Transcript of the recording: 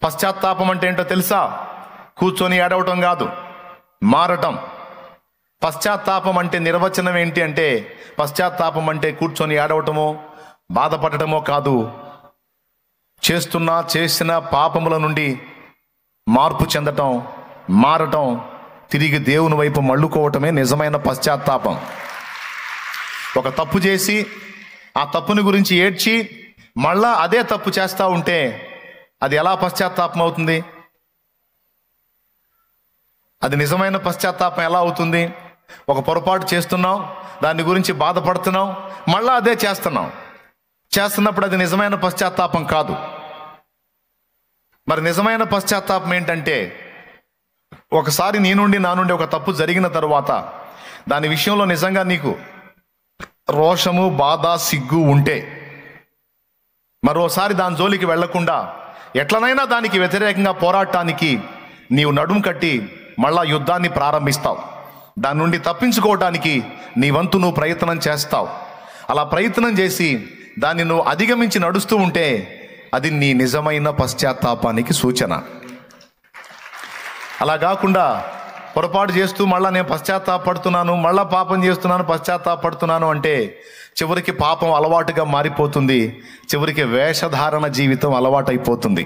పశ్చాత్తాపం అంటే ఏంటో తెలుసా? కూర్చొని ఏడవటం కాదు, మారటం. పశ్చాత్తాపం అంటే నిర్వచనం ఏంటి అంటే, పశ్చాత్తాపం అంటే కూర్చొని ఏడవటమో బాధపడటమో కాదు. చేసిన పాపముల నుండి మార్పు చెందటం, మారటం, తిరిగి దేవుని వైపు మళ్ళుకోవటమే నిజమైన పశ్చాత్తాపం. ఒక తప్పు చేసి ఆ తప్పుని గురించి ఏడ్చి మళ్ళా అదే తప్పు చేస్తూ ఉంటే అది ఎలా పశ్చాత్తాపం అవుతుంది? అది నిజమైన పశ్చాత్తాపం ఎలా అవుతుంది? ఒక పొరపాటు చేస్తున్నాం, దాని గురించి బాధపడుతున్నాం, మళ్ళా అదే చేస్తున్నప్పుడు అది నిజమైన పశ్చాత్తాపం కాదు. మరి నిజమైన పశ్చాత్తాపం ఏంటంటే, ఒకసారి నా నుండి ఒక తప్పు జరిగిన తరువాత దాని విషయంలో నిజంగా నీకు రోషము, బాధ, సిగ్గు ఉంటే మరోసారి దాని జోలికి వెళ్లకుండా ఎట్లనైనా దానికి వ్యతిరేకంగా పోరాటానికి నీవు నడుము కట్టి మళ్ళా యుద్ధాన్ని ప్రారంభిస్తావు. దాని నుండి తప్పించుకోవడానికి నీ వంతు నువ్వు ప్రయత్నం చేస్తావు. అలా ప్రయత్నం చేసి దాన్ని నువ్వు అధిగమించి నడుస్తూ ఉంటే అది నీ నిజమైన పశ్చాత్తాపానికి సూచన. అలా కాకుండా పొరపాటు చేస్తూ మళ్ళీ నేను పశ్చాత్తాపడుతున్నాను, మళ్ళీ పాపం చేస్తున్నాను, పశ్చాత్తాపడుతున్నాను అంటే చివరికి పాపం అలవాటుగా మారిపోతుంది. చివరికి వేషధారణ జీవితం అలవాటైపోతుంది.